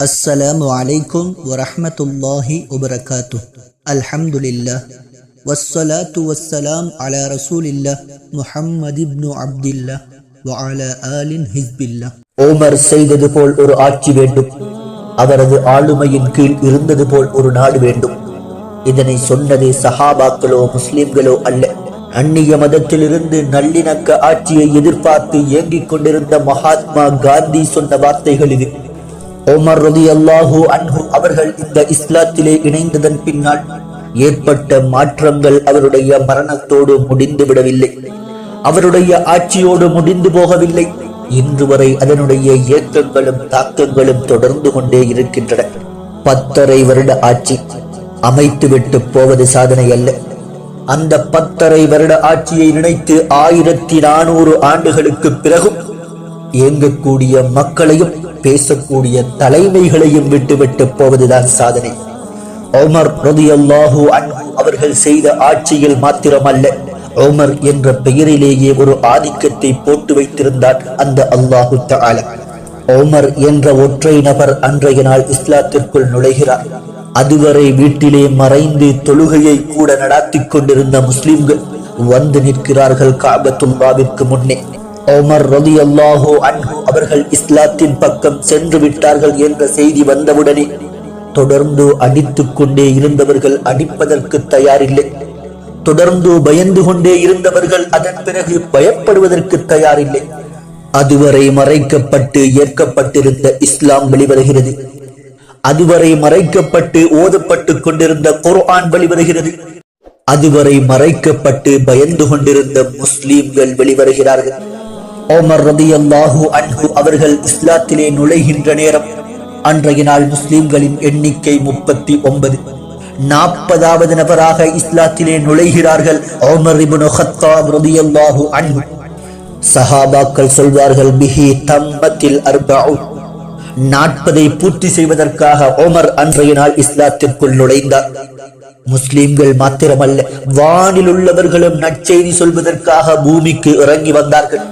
அஸ்ஸலாமு அலைக்கும் வரஹ்மத்துல்லாஹி வபரகாத்துஹ். அல்ஹம்துலில்லாஹ் வஸ்ஸலாத்து வஸ்ஸலாம் அலா ரசூலில்லாஹ் முஹம்மது இப்னு அப்துல்லாஹ் வ அலா ஆலின் ஹிஸ்பில்லாஹ். ஓமர் செய்தது போல் ஒரு ஆட்சி வேண்டும். அவரது ஆளுமையின் கீழ் இருந்தது போல் ஒரு நாடு வேண்டும். இதனை சொன்னதே சஹாபாக்களோ முஸ்லிம்களோ அல்ல. அந்நிய மதத்திலிருந்து நல்லிணக்க ஆட்சியை எதிர்பார்த்து ஏங்கிக் கொண்டிருந்த மகாத்மா காந்தி சொன்ன வார்த்தைகள் இது. உமர் ரலியல்லாஹு அன்ஹு அவர்கள் இந்த இஸ்லாத்திலே இணைந்ததன் பின்னால் ஏற்பட்ட மாற்றங்கள் அவருடைய மரணத்தோடு முடிந்து விடவில்லை, அவருடைய ஆட்சியோடு முடிந்து போகவில்லை. இன்று வரை அதனுடைய இயக்கங்களும் தாக்கங்களும் தொடர்ந்து கொண்டே இருக்கின்றன. 10.5 வருட ஆட்சி அமைத்துவிட்டு போவது சாதனை அல்ல. அந்த 10.5 வருட ஆட்சியை நினைத்து 1400 ஆண்டுகளுக்கு பிறகும் இயங்கக்கூடிய மக்களையும் பேசக்கூடிய தலைமைகளையும் விட்டுவிட்டு போவதுதான் சாதனை. உமர் ரலியல்லாஹு அன்ஹு அவர்கள் செய்த ஆட்சியில் மாத்திரமல்ல, உமர் என்ற பெயரிலேயே ஒரு ஆதிக்கத்தை போட்டு வைத்திருந்தார் அந்த அல்லாஹு தஆலா. உமர் என்ற ஒற்றை நபர் அன்றைய நாள் இஸ்லாத்திற்குள் நுழைகிறார். அதுவரை வீட்டிலே மறைந்து தொழுகையை கூட நடாத்திக் கொண்டிருந்த முஸ்லிம்கள் வந்து நிற்கிறார்கள் கஅபத்துல்லாஹ்விற்கு முன்னே. உமர் ரலியல்லாஹு அன்ஹு அவர்கள் இஸ்லாத்தின் பக்கம் சென்று விட்டார்கள் என்ற செய்தி வந்தவுடனே தொடர்ந்து அடித்துக் கொண்டே இருந்தவர்கள் அடிப்பதற்கு தயாரில்லை. தொடர்ந்து பயந்து கொண்டே இருந்தவர்கள் அதன் பிறகு பயப்படுவதற்கு தயாரில்லை. அதுவரை மறைக்கப்பட்டு ஏற்கப்பட்டிருந்த இஸ்லாம் வெளிவருகிறது. அதுவரை மறைக்கப்பட்டு ஓதப்பட்டுக் கொண்டிருந்த குர்ஆன் வெளிவருகிறது. அதுவரை மறைக்கப்பட்டு பயந்து கொண்டிருந்த முஸ்லிம்கள் வெளிவருகிறார்கள். உமர் ரலியல்லாஹு அன்ஹு அவர்கள் இஸ்லாத்திலே நுழைகின்ற நேரம் அன்றைய நாள் முஸ்லிம்களின் எண்ணிக்கை 39. 40வது நபராக இஸ்லாத்திலே நுழைகிறார்கள் உமர் இப்னு கத்தாப் ரலியல்லாஹு அன்ஹு. சஹாபாக்கள் சொல்வார்கள், பிஹி தம்மத்தில் 40. 40ஐ பூர்த்தி செய்வதற்காக உமர் அன்றைய நாள் இஸ்லாத்திற்குள் நுழைந்தார். முஸ்லிம்கள் மாத்திரமல்ல, வானில் உள்ளவர்களும் நற்செய்தி சொல்வதற்காக பூமிக்கு இறங்கி வந்தார்கள்.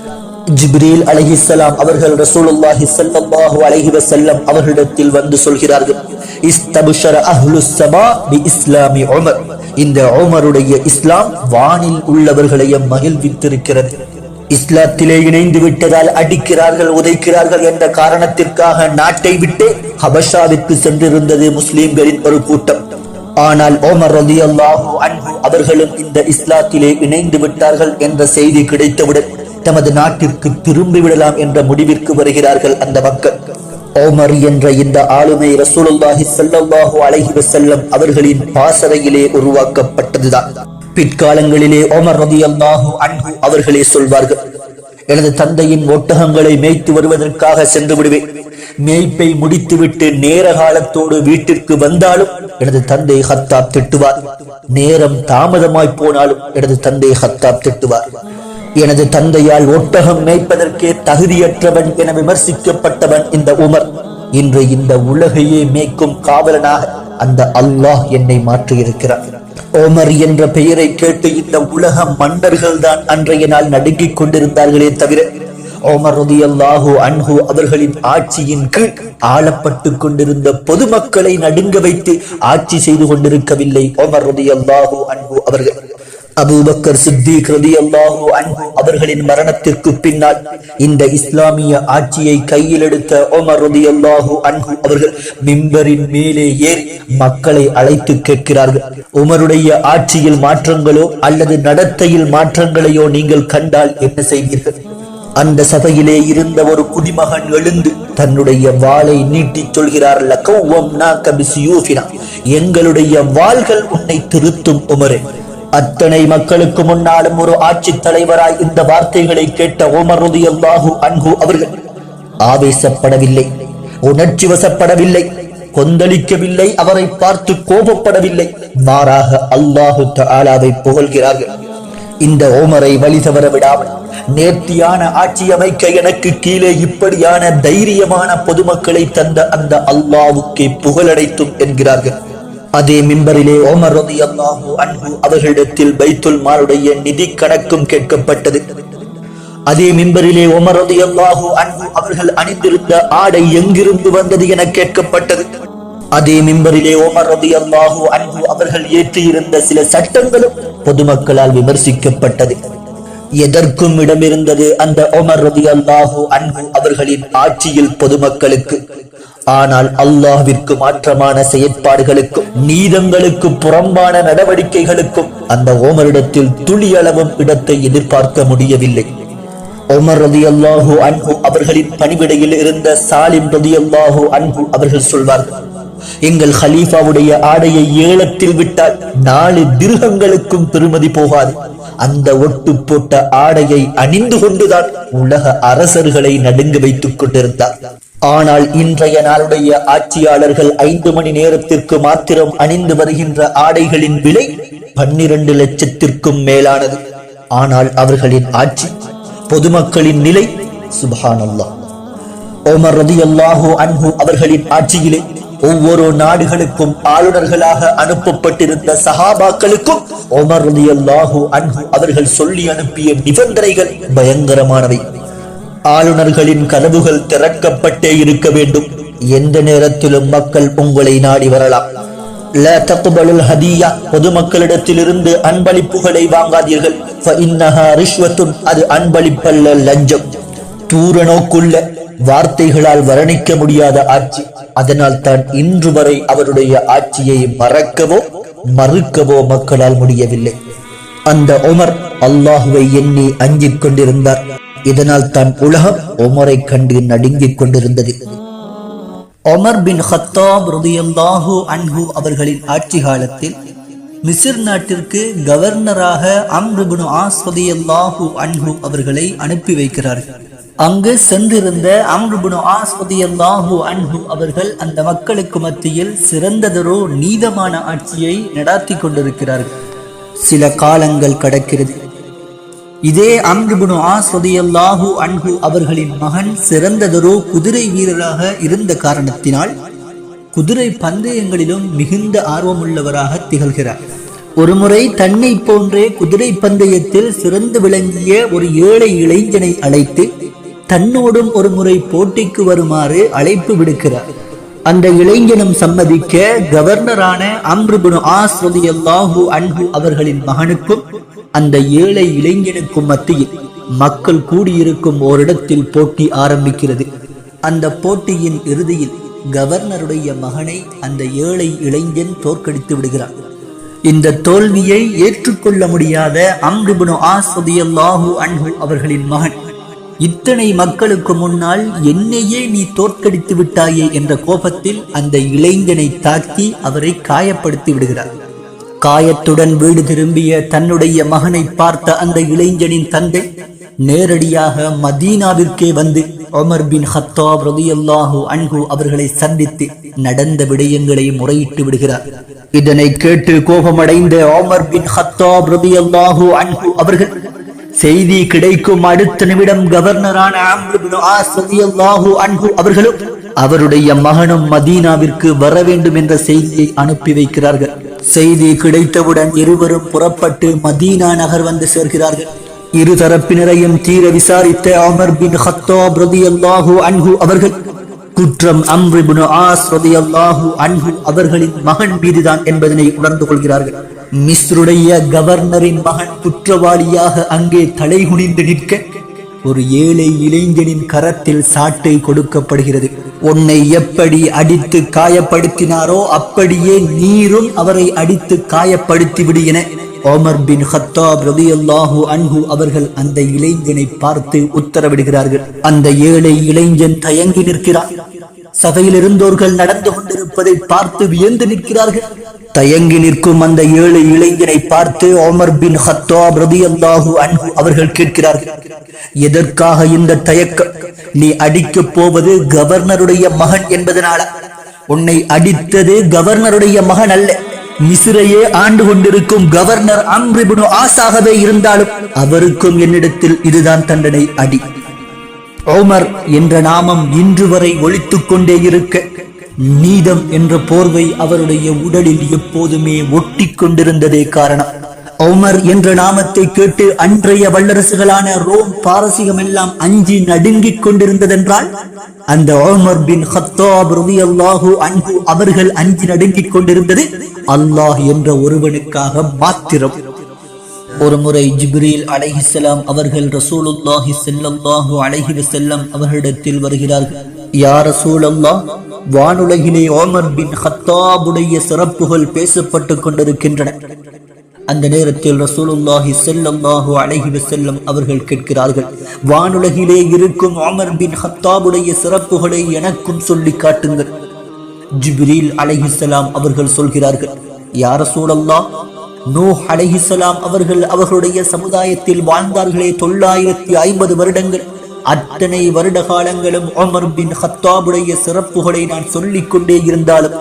ஜிப்ரீல் அலைஹிஸ்ஸலாம் அவர்கள் ரசூலுல்லாஹி ஸல்லல்லாஹு அலைஹி வஸல்லம் அவர்களிடத்தில் வந்து சொல்கிறார்கள், இஸ்தப்ஷர அஹ்லுஸ் ஸமா பி இஸ்லாமி உமர். இந்த உமருடைய இஸ்லாம் வானில் உள்ளவர்களையும் மகிழ்வித்திருக்கிறது. இஸ்லாத்திலே இணைந்து விட்டதால் அடிக்கிறார்கள், உதைக்கிறார்கள் என்ற காரணத்திற்காக நாட்டை விட்டு ஹபஷாவிற்கு சென்றிருந்தது முஸ்லிம்களின் ஒரு கூட்டம். ஆனால் உமர் ரலியல்லாஹு அன்ஹு அவர்களும் இந்த இஸ்லாத்திலே இணைந்து விட்டார்கள் என்ற செய்தி கிடைத்தவுடன் தமது நாட்டிற்கு திரும்பி விடலாம் என்ற முடிவிற்கு வருகிறார்கள் அந்த மக்கள். உமர் என்ற இந்த ஆளுமை ரசூலுல்லாஹி ஸல்லல்லாஹு அலைஹி வஸல்லம் அவர்களின் பாசறையிலே உருவாக்கப்பட்டதுதான். பிற்காலங்களிலே உமர் ரலியல்லாஹு அன்ஹு அவர்களே சொல்வார்கள், எனது தந்தையின் ஒட்டகங்களை மேய்த்து வருவதற்காக சென்று விடுவேன். மேய்ப்பை முடித்துவிட்டு நேர காலத்தோடு வீட்டிற்கு வந்தாலும் எனது தந்தை கத்தாப் திட்டுவார். நேரம் தாமதமாய் போனாலும் எனது தந்தை கத்தாப் திட்டுவார். எனது தந்தையால் ஒட்டகம் மேய்ப்பதற்கே தகுதியற்றவன் என விமர்சிக்கப்பட்டவன் இந்த உமர். இன்று இந்த உலகையே மேய்க்கும் காவலனாக அந்த அல்லாஹ் என்னை மாற்றியிருக்கிறார். உமர் என்ற பெயரை கேட்டு இந்த உலக மன்னர்கள் தான் அன்றைய நாள் நடுங்கிக் கொண்டிருந்தார்களே தவிர உமர் ரலியல்லாஹு அன்ஹு அவர்களின் ஆட்சியின் கீழ் ஆளப்பட்டுக் கொண்டிருந்த பொதுமக்களை நடுங்க வைத்து ஆட்சி செய்து கொண்டிருக்கவில்லை உமர் ரலியல்லாஹு அன்ஹு அவர்கள். அபூபக்கர் சித்திக் ரலியல்லாஹு அன்ஹு அவர்களின் மரணத்திற்கு பின்னால் இந்த இஸ்லாமிய ஆட்சியை கையில் எடுத்த உமர் ரலியல்லாஹு அன்ஹு அவர்கள் மிம்பரின் மேலே ஏறி மக்களை அழைத்து கேட்கிறார்கள், உமருடைய ஆட்சியில் மாற்றங்களோ அல்லது நடத்தையில் மாற்றங்களையோ நீங்கள் கண்டால் என்ன செய்வீர்கள்? அந்த சபையிலே இருந்த ஒரு குடிமகன் எழுந்து தன்னுடைய வாளை நீட்டிச் சொல்கிறார், லகவ்வம்னாக பிஸ்யூஃபினா, எங்களுடைய வாள்கள் உன்னை திருத்தும் உமரே. அத்தனை மக்களுக்கு முன்னாலும் ஒரு ஆட்சி தலைவராய் இந்த வார்த்தைகளை கேட்ட உமர் ரலியல்லாஹு அன்ஹு அவர்கள் ஆவேசப்படவில்லை, உணர்ச்சி வசப்படவில்லை, கொந்தளிக்கவில்லை, அவரை பார்த்து கோபப்படவில்லை. மாறாக அல்லாஹு தஆலாவை புகழ்கிறார்கள். இந்த உமரை வழி தவற விடாமல் நேர்த்தியான ஆட்சி அமைக்க எனக்கு கீழே இப்படியான தைரியமான பொதுமக்களை தந்த அந்த அல்லாஹ்வுக்கே புகழடைத்தும் என்கிறார்கள். அதே மிம்பரிலே உமர் ரலியல்லாஹு அன்ஹு அவர்களிடத்தில் பைத்துல் மாலுடைய நிதி கணக்கும் கேட்கப்பட்டது. அதே மிம்பரிலே உமர் ரலியல்லாஹு அன்ஹு அவர்கள் அணிந்திருந்த ஆடை எங்கிருந்து வந்தது என கேட்கப்பட்டது. அதே மிம்பரிலே உமர் ரலியல்லாஹு அன்ஹு அவர்கள் ஏற்றியிருந்த சில சட்டங்களும் பொதுமக்களால் விமர்சிக்கப்பட்டது. எதற்கும் இடமிருந்தது அந்த உமர் ரலியல்லாஹு அன்ஹு அவர்களின் ஆட்சியில் பொதுமக்களுக்கு. ஆனால் அல்லாஹ்விற்கு மாற்றமான செயற்பாடுகளுக்கும் நீதங்களுக்கு புறம்பான நடவடிக்கைகளுக்கும் அந்த உமரிடத்தில் துளியளவும் இடத்தை எதிர்பார்க்க முடியவில்லை. உமர் ரலியல்லாஹு அன்ஹு அவர்களின் பணிவிடையில் இருந்த சாலிம் ரலியல்லாஹு அன்ஹு அவர்கள் சொல்வார்கள், எங்கள் ஹலீஃபாவுடைய ஆடையை ஏலத்தில் விட்டால் 4 திர்ஹங்களுக்கும் பெறுமதி போகாது. அந்த ஒட்டு போட்ட ஆடையை அணிந்து கொண்டுதான் உலக அரசர்களை நடுங்க வைத்துக் கொண்டிருந்தார். ஆனால் இன்றைய நாளுடைய ஆட்சியாளர்கள் 5 மணி நேரத்திற்கு மாத்திரம் அணிந்து வருகின்ற ஆடைகளின் விலை 12 லட்சத்திற்கும் மேலானது. ஆனால் அவர்களின் ஆட்சி, பொதுமக்களின் நிலை சுப்ஹானல்லாஹ். உமர் ரலியல்லாஹு அன்ஹு அவர்களின் ஆட்சியிலே ஒவ்வொரு நாடுகளுக்கும் ஆளுநர்களாக அனுப்பப்பட்டிருந்த சஹாபாக்களுக்கும் உமர் ரலியல்லாஹு அன்ஹு அவர்கள் சொல்லி அனுப்பிய நிபந்தனைகள் பயங்கரமானவை. ஆளுநர்களின் கதவுகள் திறக்கப்பட்டே இருக்க வேண்டும். எந்த நேரத்திலும் மக்கள் உங்களை நாடி வரலாம். லா தக்பலுல் ஹதியா, பொதுமக்களிடத்திலிருந்து அன்பளிப்புகளை வாங்காதீர்கள். ஃபஇன்னஹா ரிஷ்வத்துன், அது அன்பளிப்பல்ல, லஞ்சம். தூர நோக்குள்ள வார்த்தைகளால் வர்ணிக்க முடியாத ஆட்சி. அதனால் தான் இன்று வரை அவருடைய ஆட்சியை மறக்கவோ மறுக்கவோ மக்களால் முடியவில்லை. அந்த உமர் அல்லாஹுவை எண்ணி அஞ்சிக் கொண்டிருந்தார். இதனால் தான் உலகம் உமரை கண்டு நடுங்கிக் கொண்டிருந்தது. உமர் பின் ஹத்தாப் ரலியல்லாஹு அன்ஹு அவர்களின் ஆட்சி காலத்தில் மிஸ்ர் நாட்டிற்கு கவர்னராக அம்ர் இப்னு ஆஸ் ரலியல்லாஹு அன்ஹு அவர்களை அனுப்பி வைக்கிறார்கள். அங்கு சென்றிருந்த அம்ர் இப்னு ஆஸ் ரலியல்லாஹு அன்ஹு அவர்கள் அந்த மக்களுக்கு மத்தியில் சிறந்ததொரு நீதமான ஆட்சியை நடாத்தி கொண்டிருக்கிறார்கள். சில காலங்கள் கடக்கிறது. இதே அம்ர் இப்னு ஆஸ் ரலியல்லாஹு அன்ஹு அவர்களின் மகன் சிறந்ததொரு குதிரை வீரராக இருந்த காரணத்தினால் குதிரை பந்தயங்களிலும் மிகுந்த ஆர்வமுள்ளவராக திகழ்கிறார். ஒருமுறை தன்னை போன்றே குதிரை பந்தயத்தில் சிறந்து விளங்கிய ஒரு ஏழை இளைஞனை அழைத்து தன்னோடும் ஒரு முறை போட்டிக்கு வருமாறு அழைப்பு விடுக்கிறார். அந்த இளைஞனும் சம்மதிக்க கவர்னரான அம்ர் இப்னு ஆஸ் ரலியல்லாஹு அன்ஹு அவர்களின் மகனுக்கும் அந்த ஏழை இளைஞனுக்கும் மத்தியில் மக்கள் கூடியிருக்கும் ஓரிடத்தில் போட்டி ஆரம்பிக்கிறது. அந்த போட்டியின் இறுதியில் கவர்னருடைய மகனை அந்த ஏழை இளைஞன் தோற்கடித்து விடுகிறார். இந்த தோல்வியை ஏற்றுக்கொள்ள முடியாத அம்ர் இப்னு ஆஸ் ரலியல்லாஹு அன்ஹு அவர்களின் மகன், இத்தனை மக்களுக்கு முன்னால் என்னையே நீ தோற்கடித்து விட்டாயே என்ற கோபத்தில் அந்த இளைஞனை தாக்கி அவரை காயப்படுத்தி விடுகிறார். காயத்துடன் வீடு திரும்பிய தன்னுடைய மகனை பார்த்த அந்த இளைஞனின் தந்தை நேரடியாக மதீனாவிற்கே வந்து உமர் பின் ஹத்தாப் ரலியல்லாஹு அன்ஹு அவர்களை சந்தித்து நடந்த விடயங்களை முறையிட்டு விடுகிறார். இதனை கேட்டு கோபமடைந்த உமர் பின் ஹத்தாப் ரலியல்லாஹு அன்ஹு அவர்கள் செய்தி கிடைக்கும் அடுத்த நிமிடம் கவர்னரான அம்ர் இப்னு ஆஸ் ரலியல்லாஹு அன்ஹு அவர்களும் அவருடைய மகனும் மதீனாவிற்கு வர வேண்டும் என்ற செய்தியை அனுப்பி வைக்கிறார்கள். செய்தி கிடைத்தவுடன் இருவரும் புறப்பட்டு மதீனா நகர் வந்து சேர்கிறார்கள். இரு தரப்பினரையும் தீர விசாரித்த உமர் பின் ஹத்தாப் ரலியல்லாஹு அன்ஹு அவர்கள் குற்றம் அம்ர் இப்னு ஆஸ் ரலியல்லாஹு அன்ஹு அவர்களின் மகன் மீதுதான் என்பதனை உணர்ந்து கொள்கிறார்கள். மிஸ்ருடைய கவர்னரின் மகன் குற்றவாளியாக அங்கே தலைகுனிந்து நிற்க ஒரு ஏழை இளைஞனின் கரத்தில் சாட்டை கொடுக்கப்படுகிறது. உன்னை எப்படி அடித்து காயப்படுத்தினாரோ அப்படியே நீரும் அவரை அடித்து காயப்படுத்தி விடு என உமர் பின் ஹத்தாப் ரலியல்லாஹு அன்ஹு அவர்கள் அந்த இளைஞனை பார்த்து உத்தரவிடுகிறார்கள். அந்த ஏழை இளைஞன் தயங்கி நிற்கிறார். சபையில் இருந்தோர்கள் நடந்து கொண்டிருப்பதை பார்த்து வியந்து நிற்கிறார்கள். தயங்கி நிற்கும் அந்த ஏழை இளைஞனை பார்த்து உமர் பின் ஹத்தாப் ரலியல்லாஹு அன்ஹு அவர்கள் கேட்கிறார்கள், எதற்காக இந்த தயக்கம்? நீ அடிக்கப் போவது கவர்னருடைய மகன் என்பதனால? உன்னை அடித்தது கவர்னருடைய மகன் அல்ல, மிஸ்ரையே ஆண்டு கொண்டிருக்கும் கவர்னர் அம்ர் இப்னு ஆஸாகவே இருந்தாலும் அவருக்கும் என்னிடத்தில் இதுதான் தண்டனை, அடி. உமர் என்ற நாமம் இன்று வரை ஒலித்துக் கொண்டே இருக்க நீதம் என்ற போர்வை அவருடைய உடலில் எப்போதுமே ஒட்டி கொண்டிருந்ததே காரணம். உமர் என்ற நாமத்தை கேட்டு அன்றைய வல்லரசுகளான ரோம் பாரசீகம் எல்லாம் அஞ்சி நடுங்கிக் கொண்டிருந்ததென்றால் அந்த உமர் பின் கத்தாப் ரலியல்லாஹு அன்ஹு அவர்கள் அஞ்சி நடுங்கிக் கொண்டிருந்தது அல்லாஹ் என்ற ஒருவனுக்காக மாத்திரம். ஒரு முறை ஜிப்ரீல் அலைஹிஸ்ஸலாம் அவர்கள் ரசூலுல்லாஹி ஸல்லல்லாஹு அலைஹி வஸல்லம் அவர்களிடத்தில் வருகிறார்கள். யா ரசூலல்லாஹ், வானுலகிலே உமர் பின் கத்தாபுடைய சிறப்புகள் பேசப்பட்டுக் கொண்டிருக்கின்றன. அந்த நேரத்தில் ரசூலுல்லாஹி ஸல்லல்லாஹு அலைஹி வஸல்லம் அவர்கள் கேட்கிறார்கள், வானுலகிலே இருக்கும் உமர் பின் கத்தாபுடைய சிறப்புகளை எனக்கும் சொல்லி காட்டுங்கள். ஜிப்ரீல் அலைஹிஸ்ஸலாம் அவர்கள் சொல்கிறார்கள், யா ரசூலல்லாஹ், நூஹ் அலைஹிஸ்ஸலாம் அவர்கள் அவர்களுடைய சமுதாயத்தில் வாழ்ந்தார்களே 950 வருடங்கள், அத்தனை வருட காலங்களும் உமர் பின் கத்தாபுடைய சிறப்புகளை நான் சொல்லிக் கொண்டே இருந்தாலும்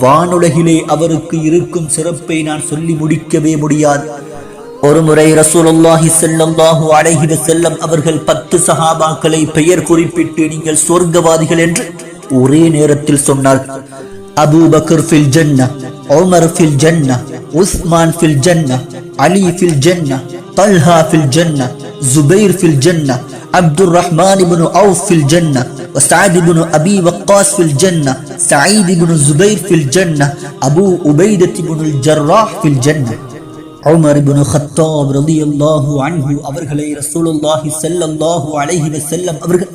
வானுலகிலே அவருக்கு இருக்கும் சிறப்பை நான் சொல்லி முடிக்கவே முடியாது. ஒரு முறை ரசூலுல்லாஹி ஸல்லல்லாஹு அலைஹி வஸல்லம் அவர்கள் 10 சஹாபாக்களை பெயர் குறிப்பிட்டு நீங்கள் சொர்க்கவாதிகள் என்று ஒரே நேரத்தில் சொன்னார்கள். அபூ பக்கர் ஃபில் ஜன்னah, உமர் ஃபில் ஜன்னah, உஸ்மான் ஃபில் ஜன்னah, அலி ஃபில் ஜன்னah, தல்ஹா ஃபில் ஜன்னah, ஜுபைர் ஃபில் ஜன்னah, அப்துர் ரஹ்மான் இப்னு அவுஃப் ஃபில் ஜன்னah, வஸஅத் இப்னு அபி வக்காஸ் ஃபில் ஜன்னah, சயீத் இப்னு ஜுபைர் ஃபில் ஜன்னah, அபூ உபைதத் இப்னுல் ஜர்ராஹ் ஃபில் ஜன்னah. உமர் இப்னு கத்தாப் ரலியல்லாஹு அன்ஹு அவர்களை ரசூலுல்லாஹி ஸல்லல்லாஹு அலைஹி வஸல்லம் அவர்கள்,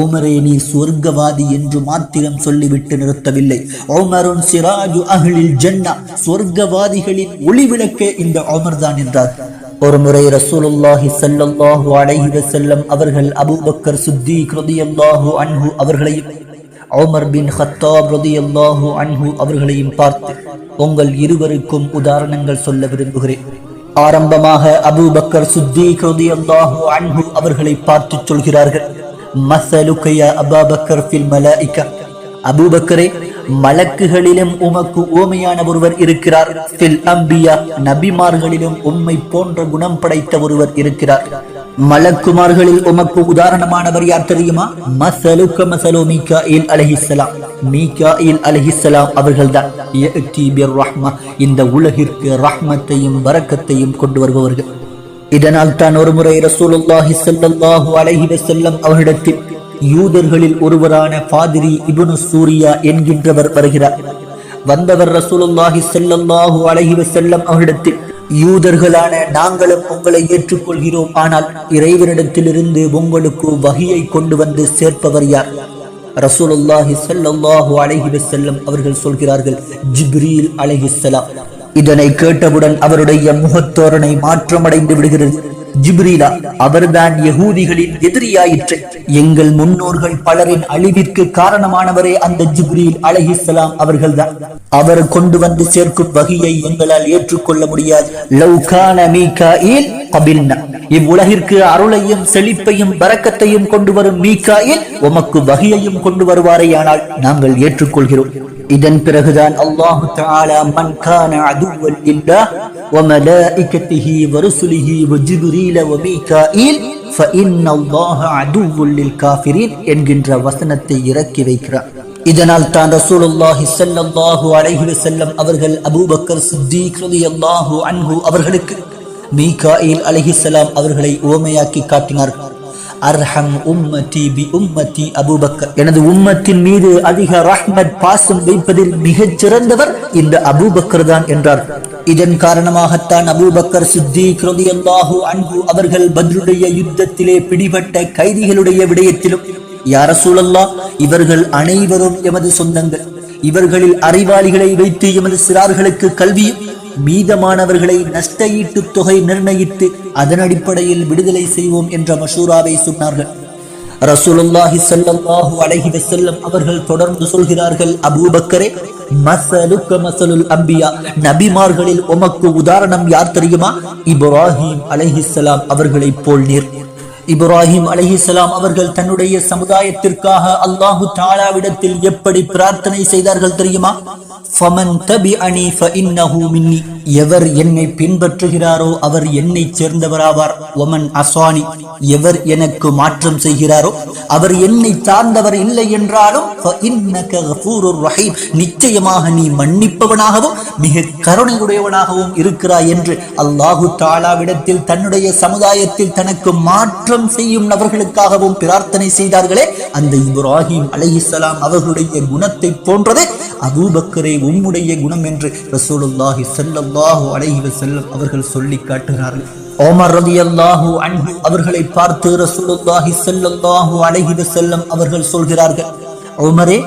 உமரே நீ சொர்க்கவாதி என்று மாத்திரம் சொல்லிவிட்டு நிறுத்தவில்லை, உமருன் சிராஜு அஹ்லில் ஜன்னah, சொர்க்கவாதிகளின் ஒளிவிளக்கே இந்த உமர் தான் என்றார். ஒரு முறை ரசூலுல்லாஹி ஸல்லல்லாஹு அலைஹி வஸல்லம் அவர்கள் அபூபக்கர் சித்தீக் ரலியல்லாஹு அன்ஹு அவர்களையும் உமர் பின் கத்தாப் ரலியல்லாஹு அன்ஹு அவர்களையும் பார்த்து, உங்கள் இருவருக்கும் உதாரணங்கள் சொல்ல விரும்புகிறேன். ஆரம்பமாக அபூபக்கர் சித்தீக் ரலியல்லாஹு அன்ஹு அவர்களை பார்த்து சொல்கிறார்கள், மஸலுக யா அபூபக்கர் ஃபில் மலாயிகா, அபூபக்கரே, மலக்குகளிலும் உமக்கு ஓமையான ஒருவர் இருக்கிறார். ஃபில் அம்பியா, நபிமார்களிலும் உம்மை போன்ற குணம் படைத்த ஒருவர் இருக்கிறார். மலக்குமார்களில் உமக்கு உதாரணமானவர் யார் தெரியுமா? மஸலுக மஸலு மீகாயில் அலைஹிஸ்ஸலாம், மீகாயில் அலைஹிஸ்ஸலாம் அவர்கள்தான். யஅதி பிர் ரஹ்மா, இந்த உலகிற்கு ரஹ்மத்தையும் பரக்கத்தையும் கொண்டு வருபவர்கள். இதனால் தான் ஒரு முறை ரசூலுல்லாஹி ஸல்லல்லாஹு அலைஹி வஸல்லம் அவர்களிடத்தில் யூதர்களில் ஒருவரான ஃபாதிரி இப்னு சூரியா என்கின்றவர் வருகிறார். வந்தவர் ரசூலுல்லாஹி ஸல்லல்லாஹு அலைஹி வஸல்லம் அவர்களிடத்தில், யூதர்களான நாங்களும் உங்களை ஏற்றுக்கொள்கிறோம், ஆனால் இறைவனிடத்திலிருந்து உங்களுக்கு வஹியை கொண்டு வந்து சேர்ப்பவர் யார்? ரசூலுல்லாஹி ஸல்லல்லாஹு அலைஹி வஸல்லம் அவர்கள் சொல்கிறார்கள், ஜிப்ரீல் அலைஹிஸ்ஸலாம். இதனை கேட்டவுடன் அவருடைய முகத்தோரணை மாற்றமடைந்து விடுகிறது. ஜிப்ரீலா? அவர்தான் யகூதிகளின் எதிரியாயிற்று. எங்கள் முன்னோர்கள் பலரின் அழிவிற்கு காரணமானவரே அந்த ஜிப்ரீல் அலைஹிஸ்ஸலாம் அவர்கள்தான். அவர் கொண்டு வந்து சேர்க்கும் வஹியை எங்களால் ஏற்றுக்கொள்ள முடியாது. லவ் கான மீகாயில் கபில்னா, இவ்வுலகிற்கு அருளையும் செழிப்பையும் பரக்கத்தையும் கொண்டு வரும் மீகாயில் உமக்கு வஹியையும் கொண்டு வருவாரேயானால் நாங்கள் ஏற்றுக்கொள்கிறோம். இதன் பிறகுதான் அல்லாஹு தஆலா மன் கான அதுவன் லில்லாஹ் வ மலாயிகத்திஹி வ ருசுலிஹி வ ஜிப்ரீல வ மீகாயில் ஃபஇன்னல்லாஹ அதுவுல் லில் காஃபிரீன் என்கின்ற வசனத்தை இறக்கி வைக்கிறார். இதனால் தான் ரசூலுல்லாஹி ஸல்லல்லாஹு அலைஹி வஸல்லம் அவர்கள் அபூபக்கர் சித்தீக் ரலியல்லாஹு அன்ஹு அவர்களுக்கு மீகாயில் அலைஹிஸ்ஸலாம் அவர்களை ஓமையாக்கி காட்டினார்கள். அர்ஹம் உம்மதி பி உம்மதி அபூபக்கர், எனது உம்மத்தின் மீது அதிக ரஹ்மத் பாசம் வைப்பதில் மிகச் சிறந்தவர் இந்த அபூபக்கர் தான் என்றார். இதன் காரணமாகத்தான் அபூபக்கர் சித்தீக் ரலியல்லாஹு அன்ஹு அவர்கள் பத்ருடைய யுத்தத்திலே பிடிபட்ட கைதிகளுடைய விடயத்திலும், யா ரசூலல்லாஹ், இவர்கள் அனைவரும் எமது சொந்தங்கள், இவர்களில் அறிவாளிகளை வைத்து எமது சிறார்களுக்கு கல்வியும், மீதமானவர்களை நஷ்ட ஈட்டு தொகை நிர்ணயித்து அதன் அடிப்படையில் விடுதலை செய்வோம் என்ற மஷூராவை சொன்னார்கள். ரசூலுல்லாஹி ஸல்லல்லாஹு அலைஹி வஸல்லம் அவர்கள் தொடர்ந்து சொல்கிறார்கள், அபூபக்கரே, மஸலுக மஸலுல் அம்பியா, நபிமார்களில் உமக்கு உதாரணம் யார் தெரியுமா? இப்ராஹிம் அலைஹிஸ்ஸலாம் அவர்களை போல் நீர். இப்ராஹிம் அலைஹிஸ்ஸலாம் அவர்கள் தன்னுடைய சமுதாயத்திற்காக அல்லாஹு தஆலாவிடத்தில் எப்படி பிரார்த்தனை செய்தார்கள் தெரியுமா? ஃபமன் தபிஅனி ஃபஇன்னஹு மின்னி, எவர் என்னை பின்பற்றுகிறாரோ அவர் என்னை சேர்ந்தவராவார். ஒமன் அஸ்வானி, எவர் எனக்கு மாற்றம் செய்கிறாரோ அவர் என்னை சார்ந்தவர் இல்லை என்றாலும் ஃபஇன்னக கஃபூருர் ரஹீம், நிச்சயமாக நீ மன்னிப்பவனாகவும் மிக கருணையுடையவனாகவும் இருக்கிறாய் என்று அல்லாஹு தஆலாவிடத்தில் தன்னுடைய சமுதாயத்தில் தனக்கு மாற்றம் செய்யும் நபர்களுக்காகவும் பிரார்த்தனை செய்தார்களே, அந்த இப்ராஹிம் அலைஹிஸ்ஸலாம் அவர்களுடைய குணத்தை போன்றதே அபூபக்கரே உம்முடைய குணம் என்று ரசூலுல்லாஹி ஸல்லல்லாஹு அலைஹி வஸல்லம் அவர்கள் சொல்லி காட்டுகிறார்கள். உமர் ரலியல்லாஹு அன்ஹு அவர்களை பார்த்து ரசூலுல்லாஹி ஸல்லல்லாஹு அலைஹி வஸல்லம் அவர்கள் சொல்கிறார்கள், உமரே,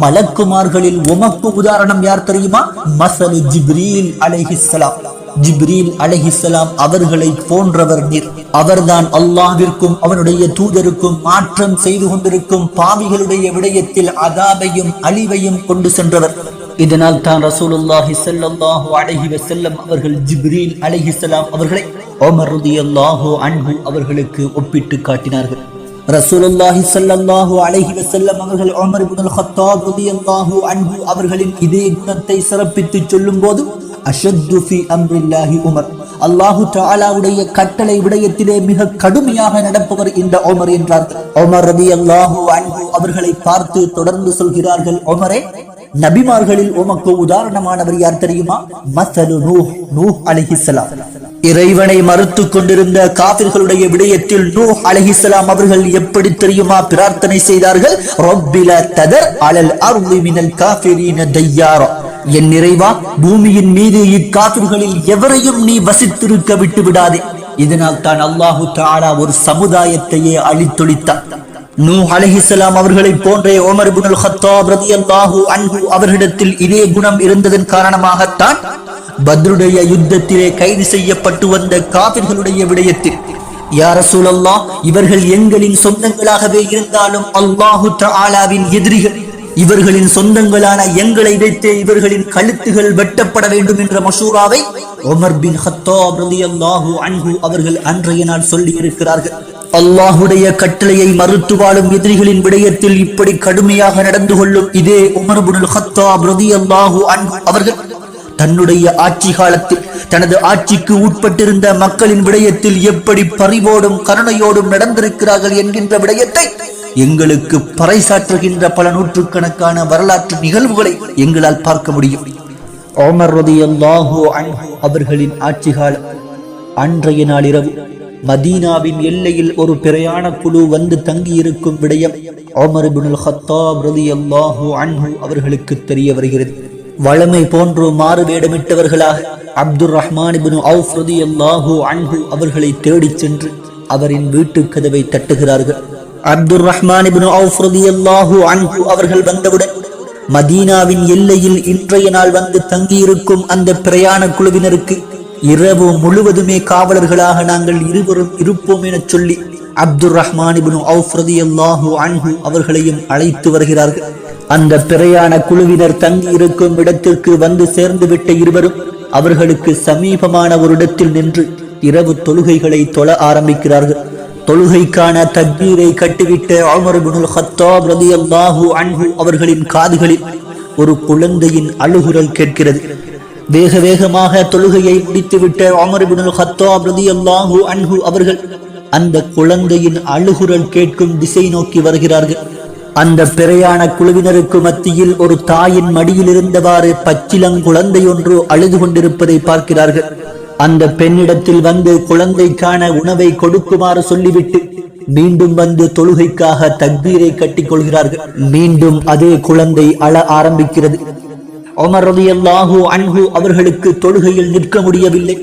மலக்குமார்களில் உமக்கு உதாரணம் யார் தெரியுமா? மஸலு ஜிப்ரீல் அலைஹிஸ்ஸலாம், ஜிப்ரீல் அலைஹிஸ்ஸலாம் அவர்களை போன்றவர் நீர். அவர்தான் அல்லாஹ்விற்கும் அவனுடைய தூதருக்கும் மாற்றம் செய்து கொண்டிருக்கும் பாவிகளுடைய விடயத்தில் அதாபையும் அழிவையும் கொண்டு சென்றவர். இதனால் தான் ரசூலுல்லாஹி ஸல்லல்லாஹு அலைஹி வஸல்லம் அவர்கள் ஜிப்ரீல் அலைஹிஸ்ஸலாம் அவர்களை உமர் ரலியல்லாஹு அன்ஹு அவர்களுக்கு ஒப்பிட்டு காட்டினார்கள். ரசூலுல்லாஹி ஸல்லல்லாஹு அலைஹி வஸல்லம் அவர்கள் உமர் இப்னுல் கத்தாப் ரலியல்லாஹு அன்ஹு அவர்களின் இதே குணத்தை சிறப்பித்து சொல்லும்போது, அஷத்து ஃபி அம்ரில்லாஹி உமர், அல்லாஹு தஆலாவுடைய கட்டளை விடயத்திலே மிக கடுமையாக நடப்பவர் இந்த உமர் என்றார்கள். உமர் ரலியல்லாஹு அன்ஹு அவர்களை பார்த்து தொடர்ந்து சொல்கிறார்கள், உமரே, நபிமார்களில் உமக்கு உதாரணமானவர் யார் தெரியுமா? மஸலு நூஹ் அலைஹிஸ்ஸலாம். இறைவனை மறுத்து கொண்டிருந்த காபிர்களுடைய விடயத்தில் நூஹ் அலைஹிஸ்ஸலாம் அவர்கள் எப்படி தெரியுமா பிரார்த்தனை செய்தார்கள்? ரப்பில ததர் அலல் அர்தி மினல் காஃபிரீன தய்யாரா, என் இறைவா, பூமியின் மீது இக்காபிர்களில் எவரையும் நீ வசித்திருக்க விட்டு விடாதே. இதனால் தான் அல்லாஹு தஆலா ஒரு சமுதாயத்தையே அழித்தொழித்தார். நூஹ் அலைஹிஸ்ஸலாம் அவர்களை போன்றே உமர் இப்னுல் கத்தாப் ரலியல்லாஹு அன்ஹு அவர்களிடத்தில் இதே குணம் இருந்ததன் காரணமாகத்தான் பத்ருடைய யுத்தத்திலே கைது செய்யப்பட்டு வந்த காபிர்களுடைய விடயத்தில், யா ரசூலல்லாஹ், இவர்கள் எங்களின் சொந்தங்களாகவே இருந்தாலும் அல்லாஹு தஆலாவின் எதிரிகள், இவர்களின் சொந்தங்களான எங்களை வைத்தே இவர்களின் கழுத்துகள் வெட்டப்பட வேண்டும் என்ற மஷூராவை உமர் பின் கத்தாப் ரலியல்லாஹு அன்ஹு அவர்கள் அன்றைய நாள் சொல்லி இருக்கிறார்கள். அல்லாஹுடைய கட்டளையை மறுத்து வாழும் எதிரிகளின் விடயத்தில் இப்படி கடுமையாக நடந்து கொள்ளும் இதே உமர் இப்னுல் கத்தாப் ரலியல்லாஹு அன்ஹு அவர்கள் தன்னுடைய ஆட்சி காலத்தில் தனது ஆட்சிக்கு உட்பட்டிருந்த மக்களின் விடயத்தில் எப்படி பரிவோடும் கருணையோடும் நடந்திருக்கிறார்கள் என்கின்ற விடயத்தை எங்களுக்கு பறைசாற்றுகின்ற பல நூற்றுக்கணக்கான வரலாற்று நிகழ்வுகளை எங்களால் பார்க்க முடியும். உமர் ரலியல்லாஹு அன்ஹு அவர்களின் ஆட்சி காலம் அன்றைய நாளிரவு மதீனாவின் எல்லையில் ஒரு பிரயாண குழு வந்து தங்கியிருக்கும் விடயம் உமர் இப்னுல் கத்தாப் ரலியல்லாஹு அன்ஹு அவர்களுக்கு தெரிய வருகிறது. வளமை போன்று மாறு வேடமிட்டவர்களாக அப்துர் ரஹ்மான் இப்னு அவுஃப் ரலியல்லாஹு அன்ஹு அவர்களை தேடிச் சென்று அவரின் வீட்டு கதவை தட்டுகிறார்கள். அப்துர் ரஹ்மான் இப்னு அவுஃப் ரலியல்லாஹு அன்ஹு அவர்கள் வந்தவுடன் மதீனாவின் எல்லையில் இன்றைய நாள் வந்து தங்கியிருக்கும் அந்த பிரயாண குழுவினருக்கு இரவு முழுவதுமே காவலர்களாக நாங்கள் இருவரும் இருப்போம் என சொல்லி அப்துர் ரஹ்மான் இப்னு அவுஃப் ரலியல்லாஹு அன்ஹு அவர்களையும் அழைத்து வருகிறார்கள். அந்த பிரயாண குழுவினர் தங்கி இருக்கும் இடத்திற்கு வந்து சேர்ந்து விட்ட இருவரும் அவர்களுக்கு சமீபமான ஒரு இடத்தில் நின்று இரவு தொழுகைகளை தொழ ஆரம்பிக்கிறார்கள். தொழுகைக்கான தக்பீரை கட்டிவிட்ட உமர் இப்னுல் கத்தாப் ரலியல்லாஹு அன்ஹு அவர்களின் காதுகளில் ஒரு குழந்தையின் அழுகுரல் கேட்கிறது. வேக வேகமாக தொழுகையை முடித்துவிட்ட உமர் இப்னுல் கத்தாப் ரலியல்லாஹு அன்ஹு அவர்கள் அந்த குழந்தையின் அழுகுரல் கேட்கும் திசை நோக்கி வருகிறார்கள். அந்த பிரயாண குழுவினருக்கு மத்தியில் ஒரு தாயின் மடியில் இருந்தவாறு பச்சிலங்குழந்தை ஒன்று அழுது கொண்டிருப்பதை பார்க்கிறார்கள். அந்த பெண்ணிடத்தில் வந்து குழந்தைக்கான உணவை கொடுக்குமாறு சொல்லிவிட்டு மீண்டும் வந்து தொழுகைக்காக தக்பீரை கட்டிக் கொள்கிறார்கள். மீண்டும் அதே குழந்தை அழ ஆரம்பிக்கிறது. உமர் ரலியல்லாஹு அன்ஹு அவர்களுக்கு தொழுகையில் நிற்க முடியவில்லை.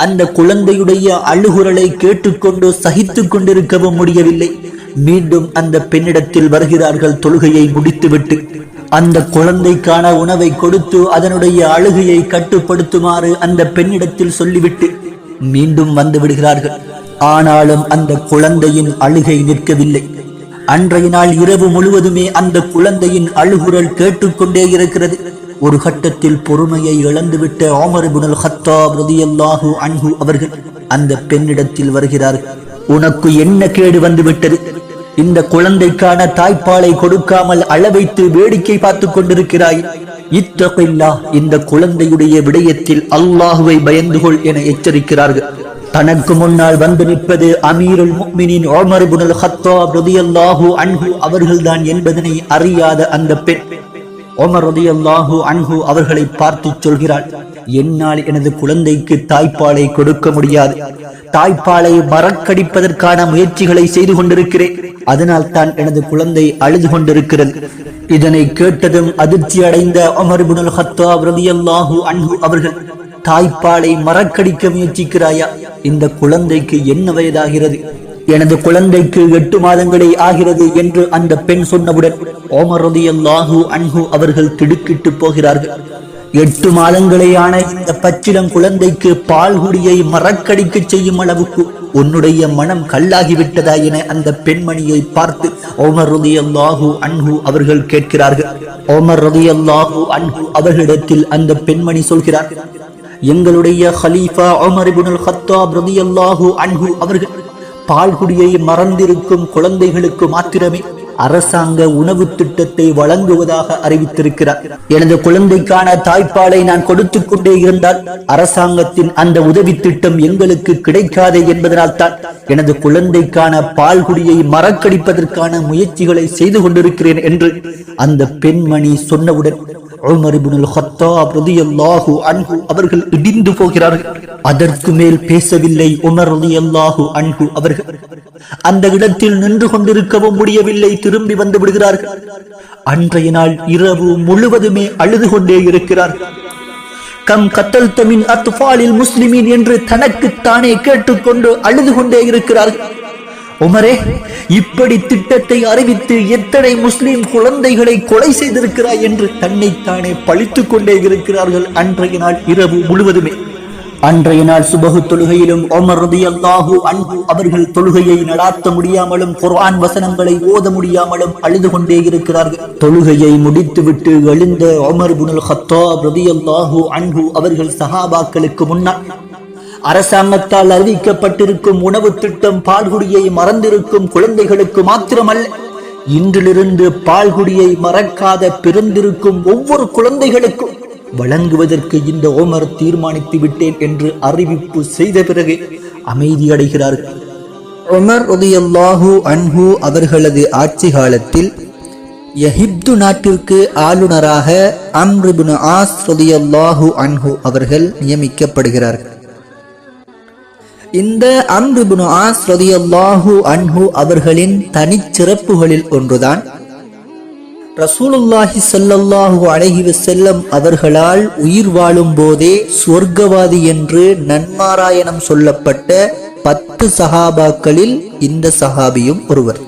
அந்த குழந்தையுடைய அழுகுரலை கேட்டுக்கொண்டு சகித்துக் கொண்டிருக்கவும் முடியவில்லை. மீண்டும் அந்த பெண்ணிடத்தில் வருகிறார்கள். தொழுகையை முடித்துவிட்டு அந்த குழந்தைக்கான உணவை கொடுத்து அதனுடைய அழுகையை கட்டுப்படுத்துமாறு அந்த பெண்ணிடத்தில் சொல்லிவிட்டு மீண்டும் வந்து விடுகிறார்கள். ஆனாலும் அந்த குழந்தையின் அழுகை நிற்கவில்லை. அன்றைய நாள் இரவு முழுவதுமே அந்த குழந்தையின் அழுகுரல் கேட்டுக்கொண்டே இருக்கிறது. ஒரு கட்டத்தில் பொறுமையை இழந்துவிட்ட உமர் இப்னுல் கத்தாப் ரலியல்லாஹு அன்ஹு அவர்கள் அந்த பெண்ணிடத்தில் வருகிறார்கள். உனக்கு என்ன கேடு வந்து விட்டது? இந்த குழந்தைக்கான தாய்ப்பாலை கொடுக்காமல் அளவைத்து வேடிக்கை பார்த்து கொண்டிருக்கிறாய். இத்தகில்லாஹ், இந்த குழந்தையுடைய விடயத்தில் அல்லாஹுவை பயந்து கொள் என எச்சரிக்கிறார்கள். தனக்கு முன்னால் வந்து நிற்பது அமீருல் முஃமினீன் உமர் இப்னுல் கத்தாப் ரலியல்லாஹு அன்ஹு அவர்கள்தான் என்பதனை அறியாத அந்த பெண் உமர் ரலியல்லாஹு அன்ஹு அவர்களை பார்த்து சொல்கிறாள், என்னால் எனது குழந்தைக்கு தாய்ப்பாலை கொடுக்க முடியாது. தாய்ப்பாலை மறக்கடிப்பதற்கான முயற்சிகளை செய்து கொண்டிருக்கிறேன். அதனால் தான் எனது குழந்தை அழுது கொண்டிருக்கிறது. இதனை கேட்டதும் அதிர்ச்சி அடைந்த உமர் இப்னுல் கத்தாப் ரலியல்லாஹு அன்ஹு அவர்கள், தாய்ப்பாலை மறக்கடிக்க முயற்சிக்கிறாயா? இந்த குழந்தைக்கு என்ன வயதாகிறது? எனது குழந்தைக்கு 8 மாதங்களே ஆகிறது என்று அந்த பெண் சொன்னவுடன் உமர் ரலியல்லாஹு அன்ஹு அவர்கள் திடுக்கிட்டு போகிறார்கள். 8 மாதங்களேயான இந்த பச்சிளம் குழந்தைக்கு பால்குடியை மறக்கடிக்க செய்யும் அளவுக்கு உன்னுடைய மனம் கல்லாகிவிட்டதா என அந்த பெண்மணியை பார்த்து உமர் ரலியல்லாஹு அன்ஹு அவர்கள் கேட்கிறார்கள். உமர் ரலியல்லாஹு அன்ஹு அவர்களிடத்தில் அந்த பெண்மணி சொல்கிறார், எங்களுடைய ஹலீஃபா உமர் இப்னுல் கத்தாப் ரலியல்லாஹு அன்ஹு அவர்கள் பால்குடியை மறந்திருக்கும் குழந்தைகளுக்கு மாத்திரமே அரசாங்க உணவு திட்டத்தை வழங்குவதாக அறிவித்திருக்கிறார். எனது குழந்தைக்கான தாய்ப்பாலை நான் கொடுத்துக் கொண்டே இருந்தால் அரசாங்கத்தின் அந்த உதவி திட்டம் எங்களுக்கு கிடைக்காது என்பதனால் தான் எனது குழந்தைக்கான பால்குடியை மறக்கடிப்பதற்கான முயற்சிகளை செய்து கொண்டிருக்கிறேன் என்று அந்த பெண்மணி சொன்னவுடன் உமர் இப்னுல் கத்தாப் ரலியல்லாஹு அன்ஹு அவர்கள் இடிந்து போகிறார்கள். அதற்கு மேல் பேசவில்லை உமர் ரலியல்லாஹு அன்ஹு அவர்கள். அந்த இடத்தில் நின்று கொண்டிருக்கவும் முடியவில்லை, திரும்பி வந்து விடுகிறார்கள். அன்றைய நாள் இரவு முழுவதுமே அழுது கொண்டே இருக்கிறார்கள். கம் கத்தல்த மின் அத்ஃபாலில் முஸ்லிமீன் என்று தனக்குத்தானே கேட்டுக்கொண்டு அழுது கொண்டே இருக்கிறார்கள். உமரே, இப்படி திட்டத்தை அறிவித்து எத்தனை முஸ்லிம் குழந்தைகளை கொலை செய்திருக்கிறாய் என்று தன்னைத்தானே பழித்துக் கொண்டே இருக்கிறார்கள் அன்றைய நாள் இரவு முழுவதுமே. அன்றைய நாள் சுபஹு தொழுகையிலும் உமர் ரலியல்லாஹு அன்ஹு அவர்கள் தொழுகையை நடாத்த முடியாமலும் குர்ஆன் வசனங்களை ஓத முடியாமலும் அழுது கொண்டே இருக்கிறார்கள். தொழுகையை முடித்துவிட்டு எழுந்த உமர் இப்னுல் கத்தாப் ரலியல்லாஹு அன்ஹு அவர்கள் சஹாபாக்களுக்கு முன்னால் அரசாங்கத்தால் அறிவிக்கப்பட்டிருக்கும் உணவு திட்டம் பால்குடியை மறந்திருக்கும் குழந்தைகளுக்கு மாத்திரமல்ல, இன்றிலிருந்து பால்குடியை மறக்காத பிறந்திருக்கும் ஒவ்வொரு குழந்தைகளுக்கும் வழங்குவதற்கு இந்த உமர் தீர்மானித்து விட்டேன் என்று அறிவிப்பு செய்த பிறகு அமைதியடைகிறார்கள். உமர் ரலியல்லாஹு அன்ஹு அவர்களது ஆட்சி காலத்தில் எகிப்து நாட்டிற்கு ஆளுநராக அம்ர் இப்னு ஆஸ் ரலியல்லாஹு அன்ஹு அவர்கள் நியமிக்கப்படுகிறார்கள். இந்த அம்ர் இப்னு ஆஸ் ரலியல்லாஹு அன்ஹு அவர்களின் தனிச்சிறப்புகளில் ஒன்றுதான் ரசூலுல்லாஹி ஸல்லல்லாஹு அலைஹி வஸல்லம் அவர்களால் உயிர் வாழும் போதே சொர்க்கவாதி என்று நன்மாராயணம் சொல்லப்பட்ட 10 சஹாபாக்களில் இந்த சஹாபியும் ஒருவர்.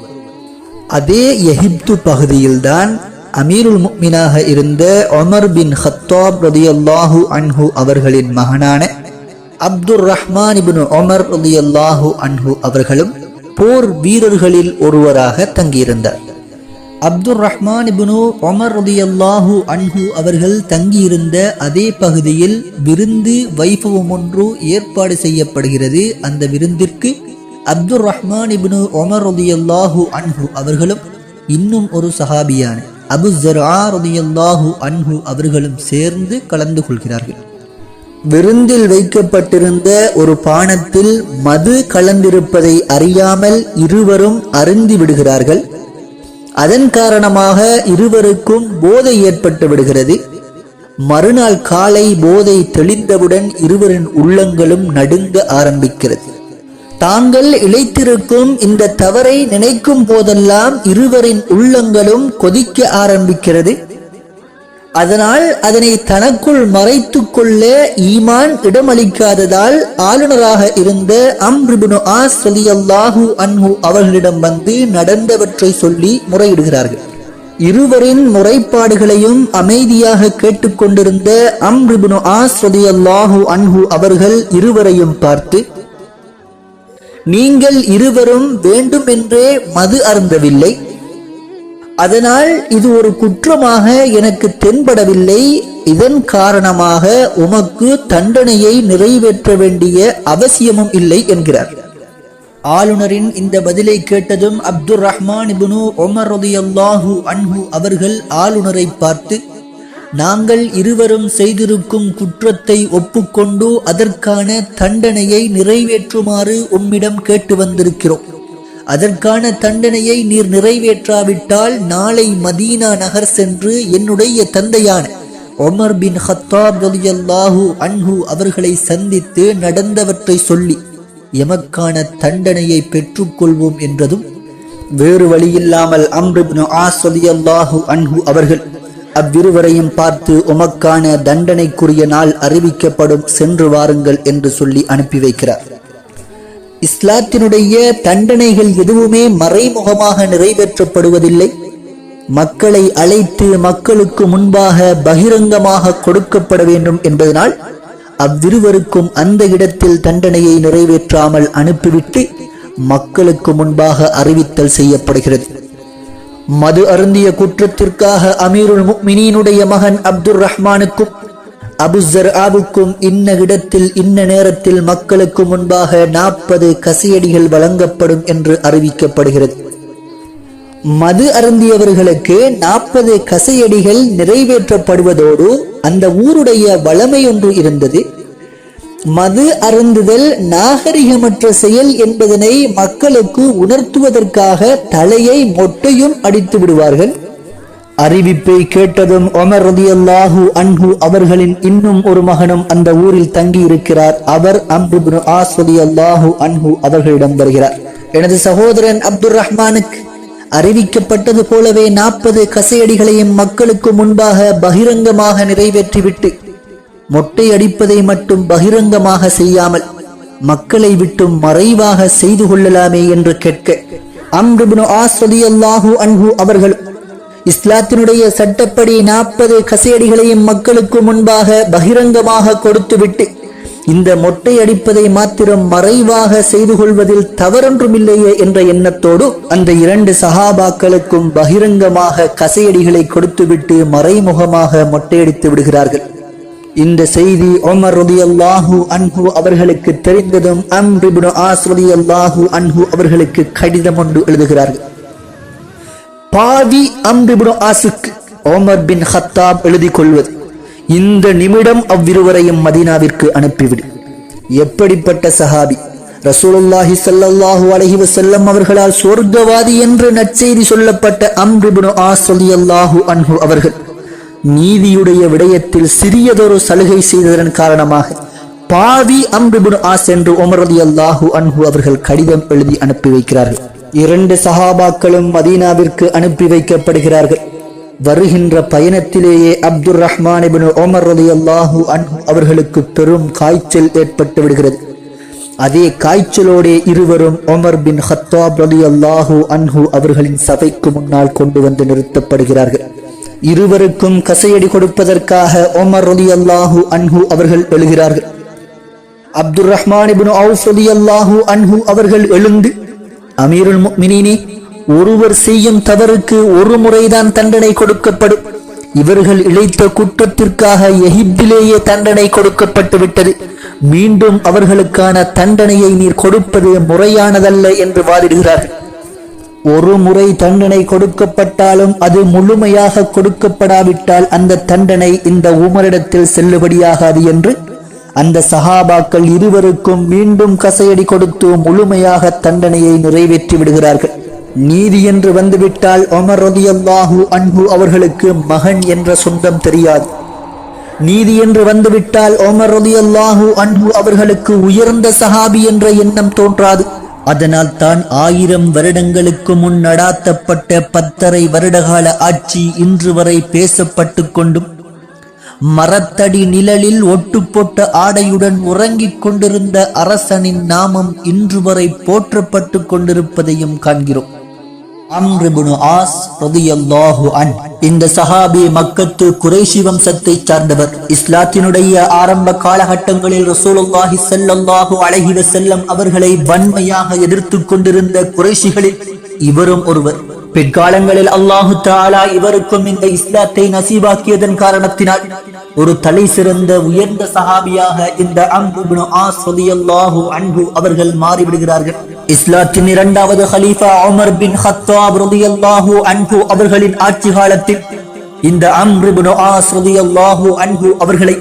அதே எகிப்து பகுதியில்தான் அமீருல் முஃமினாக இருந்த உமர் பின் கத்தாப் ரலியல்லாஹு அன்ஹு அவர்களின் மகனான அப்துர் ரஹ்மான் இப்னு உமர் ரலியல்லாஹு அன்ஹு அவர்களும் போர் வீரர்களில் ஒருவராக தங்கியிருந்தார். அப்துர் ரஹ்மான் இப்னு உமர் ரலியல்லாஹு அன்ஹு அவர்கள் தங்கியிருந்த அதே பகுதியில் விருந்து வைபவம் ஒன்று ஏற்பாடு செய்யப்படுகிறது. அந்த விருந்திற்கு அப்துர் ரஹ்மான் இப்னு உமர் ரலியல்லாஹு அன்ஹு அவர்களும் இன்னும் ஒரு சஹாபியான அபு ஸர்ஆ ரலியல்லாஹு அன்ஹு அவர்களும் சேர்ந்து கலந்து கொள்கிறார்கள். விருந்தில் வைக்கப்பட்டிருந்த ஒரு பானத்தில் மது கலந்திருப்பதை அறியாமல் இருவரும் அருந்தி விடுகிறார்கள். அதன் காரணமாக இருவருக்கும் போதை ஏற்பட்டு விடுகிறது. மறுநாள் காலை போதை தெளிந்தவுடன் இருவரின் உள்ளங்களும் நடுங்க ஆரம்பிக்கிறது. தாங்கள் இழைத்திருக்கும் இந்த தவறை நினைக்கும் போதெல்லாம் இருவரின் உள்ளங்களும் கொதிக்க ஆரம்பிக்கிறது. அதனால் அதனை தனக்குள் மறைத்துக் கொள்ள ஈமான் இடமளிக்காததால் ஆளுநராக இருந்த அம்ர் இப்னு ஆஸ் ரலியல்லாஹு அன்ஹு அவர்களிடம் வந்து நடந்தவற்றை சொல்லி முறையிடுகிறார்கள். இருவரின் முறைப்பாடுகளையும் அமைதியாக கேட்டுக்கொண்டிருந்த அம்ர் இப்னு ஆஸ் ரலியல்லாஹு அன்ஹு அவர்கள் இருவரையும் பார்த்து, நீங்கள் இருவரும் வேண்டுமென்றே மது அருந்தவில்லை, அதனால் இது ஒரு குற்றமாக எனக்கு தென்படவில்லை. இதன் காரணமாக உமக்கு தண்டனையை நிறைவேற்ற வேண்டிய அவசியமும் இல்லை என்கிறார். ஆளுநரின் இந்த பதிலை கேட்டதும் அப்துர் ரஹ்மான் இப்னு உமர் ரலியல்லாஹு அன்ஹு அவர்கள் ஆளுநரை பார்த்து, நாங்கள் இருவரும் செய்திருக்கும் குற்றத்தை ஒப்புக்கொண்டு அதற்கான தண்டனையை நிறைவேற்றுமாறு உம்மிடம் கேட்டு வந்திருக்கிறோம். அதற்கான தண்டனையை நீர் நிறைவேற்றாவிட்டால் நாளை மதீனா நகர் சென்று என்னுடைய தந்தையான உமர் பின் கத்தாப் ரலியல்லாஹு அன்ஹு அவர்களை சந்தித்து நடந்தவற்றை சொல்லி எமக்கான தண்டனையை பெற்றுக்கொள்வோம் என்றதும், வேறு வழியில்லாமல் அம்ர் இப்னு ஆஸ் ரலியல்லாஹு அன்ஹு அவர்கள் அவ்விருவரையும் பார்த்து உமக்கான தண்டனைக்குரிய நாள் அறிவிக்கப்படும், சென்று வாருங்கள் என்று சொல்லி அனுப்பி வைக்கிறார். இஸ்லாத்தினுடைய தண்டனைகள் எதுவுமே மறைமுகமாக நிறைவேற்றப்படுவதில்லை. மக்களை அழைத்து மக்களுக்கு முன்பாக பகிரங்கமாக கொடுக்கப்பட வேண்டும் என்பதனால் அவ்விருவருக்கும் அந்த இடத்தில் தண்டனையை நிறைவேற்றாமல் அனுப்பிவிட்டு மக்களுக்கு முன்பாக அறிவித்தல் செய்யப்படுகிறது. மது அருந்திய குற்றத்திற்காக அமீருல் முஃமினீனுடைய மகன் அப்துர் ரஹ்மானுக்கும் அபு ஸர்ஆவுக்கும் இன்ன இடத்தில் இன்ன நேரத்தில் மக்களுக்கு முன்பாக 40 கசையடிகள் வழங்கப்படும் என்று அறிவிக்கப்படுகிறது. மது அருந்தியவர்களுக்கு 40 கசையடிகள் நிறைவேற்றப்படுவதோடு அந்த ஊருடைய வளமை ஒன்று இருந்தது. மது அருந்துதல் நாகரிகமற்ற செயல் என்பதனை மக்களுக்கு உணர்த்துவதற்காக தலையை மொட்டையும் அடித்து விடுவார்கள். அறிவிப்பை கேட்டதும் உமர் ரலியல்லாஹு அன்ஹு அவர்களின் இன்னும் ஒரு மகனும் அந்த ஊரில் தங்கி இருக்கிறார். அவர் அம்ர் இப்னு ஆஸ் ரலியல்லாஹு அன்ஹு அவர்களிடம் வருகிறார். எனது சகோதரன் அப்துர் ரஹ்மானுக்கு அறிவிக்கப்பட்டது போலவே 40 கசையடிகளையும் மக்களுக்கு முன்பாக பகிரங்கமாக நிறைவேற்றிவிட்டு மொட்டை அடிப்பதை மட்டும் பகிரங்கமாக செய்யாமல் மக்களை விட்டு மறைவாக செய்து கொள்ளலாமே என்று கேட்க, அம்ர் இப்னு ஆஸ் ரலியல்லாஹு அன்ஹு அவர்கள் இஸ்லாத்தினுடைய சட்டப்படி 40 கசையடிகளையும் மக்களுக்கு முன்பாக பகிரங்கமாக கொடுத்துவிட்டு இந்த மொட்டை அடிப்பதை மாத்திரம் மறைவாக செய்து கொள்வதில் தவறொன்றுமில்லையே என்ற எண்ணத்தோடு அந்த 2 சஹாபாக்களுக்கும் பகிரங்கமாக கசையடிகளை கொடுத்துவிட்டு மறைமுகமாக மொட்டையடித்து விடுகிறார்கள். இந்த செய்தி உமர் ரலியல்லாஹு அன்ஹு அவர்களுக்கு தெரிந்ததும் அம்ர் இப்னு ஆஸ் ரலியல்லாஹு அன்ஹு அவர்களுக்கு கடிதம் ஒன்று எழுதுகிறார்கள். பாவி அம்ர் இப்னு ஆஸுக்கு உமர் பின் கத்தாப் எழுதி கொள்வது, இந்த நிமிடம் அவ்விருவரையும் மதீனாவிற்கு அனுப்பிவிடு. எப்படிப்பட்ட சஹாபி! ரசூலுல்லாஹி ஸல்லல்லாஹு அலைஹி வஸல்லம் அவர்களால் சொர்க்கவாதி என்று நற்செய்தி சொல்லப்பட்ட அம்ர் இப்னு ஆஸ் ரலியல்லாஹு அன்ஹு அவர்கள் நீதியுடைய விடயத்தில் சிறியதொரு சலுகை செய்ததன் காரணமாக பாவி அம்ர் இப்னு ஆஸ் என்று உமர் ரலியல்லாஹு அன்ஹு அவர்கள் கடிதம் எழுதி அனுப்பி வைக்கிறார்கள். 2 சஹாபாக்களும் மதீனாவிற்கு அனுப்பி வைக்கப்படுகிறார்கள். வருகின்ற பயணத்திலேயே அப்துர் ரஹ்மான் இப்னு உமர் ரலியல்லாஹு அன்ஹு அவர்களுக்கு பெரும் காய்ச்சல் ஏற்பட்டு விடுகிறது. அதே காய்ச்சலோடே இருவரும் உமர் பின் கத்தாப் ரலியல்லாஹு அன்ஹு அவர்களின் சபைக்கு முன்னால் கொண்டு வந்து நிறுத்தப்படுகிறார்கள். இருவருக்கும் கசையடி கொடுப்பதற்காக உமர் ரலியல்லாஹு அன்ஹு அவர்கள் எழுகிறார்கள். அப்துர் ரஹ்மான் இப்னு அவுஃப் ரலியல்லாஹு அன்ஹு அவர்கள் எழுந்து, அமீருல் முஃமினீனே, ஒருவர் செய்யும் தவறுக்கு ஒரு முறைதான் தண்டனை கொடுக்கப்படும். இவர்கள் இழைத்த குற்றத்திற்காக எகிப்திலேயே தண்டனை கொடுக்கப்பட்டு விட்டது. மீண்டும் அவர்களுக்கான தண்டனையை நீர் கொடுப்பது முறையானதல்ல என்று வாதிடுகிறார்கள். ஒரு முறை தண்டனை கொடுக்கப்பட்டாலும் அது முழுமையாக கொடுக்கப்படாவிட்டால் அந்த தண்டனை இந்த உமரிடத்தில் செல்லுபடியாகாது என்று அந்த சஹாபாக்கள் இருவருக்கும் மீண்டும் கசையடி கொடுத்து முழுமையாக தண்டனையை நிறைவேற்றி விடுகிறார்கள். நீதி என்று வந்துவிட்டால் உமர் ரலியல்லாஹு அன்ஹு அவர்களுக்கு மகன் என்ற சொந்தம் தெரியாது. நீதி என்று வந்துவிட்டால் உமர் ரலியல்லாஹு அன்ஹு அவர்களுக்கு உயர்ந்த சஹாபி என்ற எண்ணம் தோன்றாது. அதனால் தான் 1000 வருடங்களுக்கு முன் நடாத்தப்பட்ட 10.5 வருடகால ஆட்சி இன்று வரை பேசப்பட்டு கொண்டும் மரத்தடி நிழலில் ஒட்டுப்போட்ட ஆடையுடன் உறங்கிக் கொண்டிருந்த அரசனின் நாமம் இன்று வரை போற்றப்பட்டு கொண்டிருப்பதையும் காண்கிறோம். அம்ர் இப்னு ஆஸ் ரலியல்லாஹு அன்ஹு இந்த சஹாபி மக்கத்து குறைஷி வம்சத்தை சார்ந்தவர். இஸ்லாத்தினுடைய ஆரம்ப காலகட்டங்களில் ரசூலுல்லாஹி ஸல்லல்லாஹு அலைஹி வஸல்லம் அவர்களை வன்மையாக எதிர்த்து கொண்டிருந்த குறைஷிகளில் இவரும் ஒருவர். பிற்காலங்களில் அல்லாஹு தஆலா இவருக்கும் இந்த இஸ்லாத்தை நசீபாக்கியதன் காரணத்தினால் ஒரு தலை சிறந்த உயர்ந்த சஹாபியாக இந்த அம்ர் இப்னு ஆஸ் ரலியல்லாஹு அன்ஹு அவர்கள் மாறிவிடுகிறார்கள். இஸ்லாத்தின் 2வது கலீஃபா உமர் பின் கத்தாப் ரலியல்லாஹு அன்ஹு அவர்களின் ஆட்சி காலத்தில் இந்த அம்ர் இப்னு ஆஸ் ரலியல்லாஹு அன்ஹு அவர்களை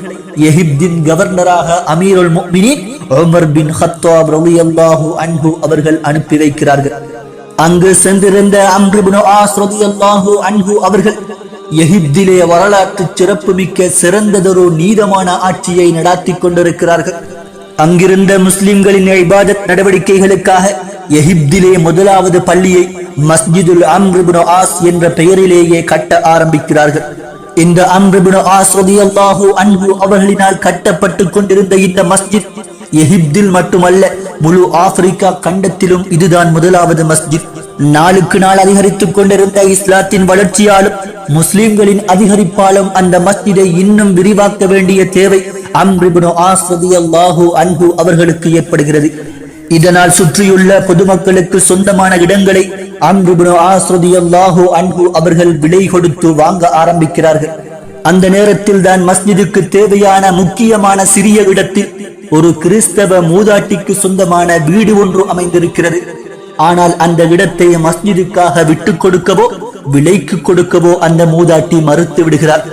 எகிப்தின் கவர்னராக அமீருல் முஃமினீன் உமர் பின் கத்தாப் ரலியல்லாஹு அன்ஹு அவர்கள் அனுப்பி வைக்கிறார்கள். அங்கு சென்றிருந்த அம்ர் இப்னு ஆஸ் ரலியல்லாஹு அன்ஹு அவர்கள் எகிப்திலே வரலாற்று சிறப்புமிக்க சிறந்ததொரு நீதமான ஆட்சியை நடாத்தி கொண்டிருக்கிறார்கள். அங்கிருந்த முஸ்லிம்களின் இபாதத் நடவடிக்கைகளுக்காக எகிப்திலே முதலாவது பள்ளியை மஸ்ஜிதுல் அம்ர் இப்னு ஆஸ் என்ற பெயரிலேயே கட்ட ஆரம்பிக்கிறார்கள். இந்த அம்ர் இப்னு ஆஸ் ரலியல்லாஹு அன்ஹு அவர்களினால் கட்டப்பட்டு கொண்டிருந்த இந்த மஸ்ஜித் எகிப்தில் மட்டுமல்ல, முழு ஆப்பிரிக்கா கண்டத்திலும் இதுதான் முதலாவது மஸ்ஜித். நாளுக்கு நாள் அதிகரித்துக் கொண்டிருந்த இஸ்லாத்தின் வளர்ச்சியாலும் முஸ்லிம்களின் அதிகரிப்பாலும் அந்த மஸ்ஜிதை இன்னும் விரிவாக்க வேண்டிய தேவை அம்ர் இப்னு ஆஸ் ரலியல்லாஹு அன்ஹு அவர்களுக்கு ஏற்படுகிறது. இதனால் சுற்றியுள்ள பொதுமக்களுக்கு சொந்தமான இடங்களை அம்ர் இப்னு ஆஸ் ரலியல்லாஹு அன்ஹு அவர்கள் விலை கொடுத்து வாங்க ஆரம்பிக்கிறார்கள். அந்த நேரத்தில் தான் மஸ்ஜிதுக்கு தேவையான முக்கியமான சிறிய இடத்தில் ஒரு கிறிஸ்தவ மூதாட்டிக்கு சொந்தமான வீடு ஒன்று அமைந்திருக்கிறது. ஆனால் அந்த இடத்தை மஸ்ஜிதுக்காக விட்டுக் கொடுக்கவோ விலைக்கு கொடுக்கவோ அந்த மூதாட்டி மறுத்து விடுகிறார்.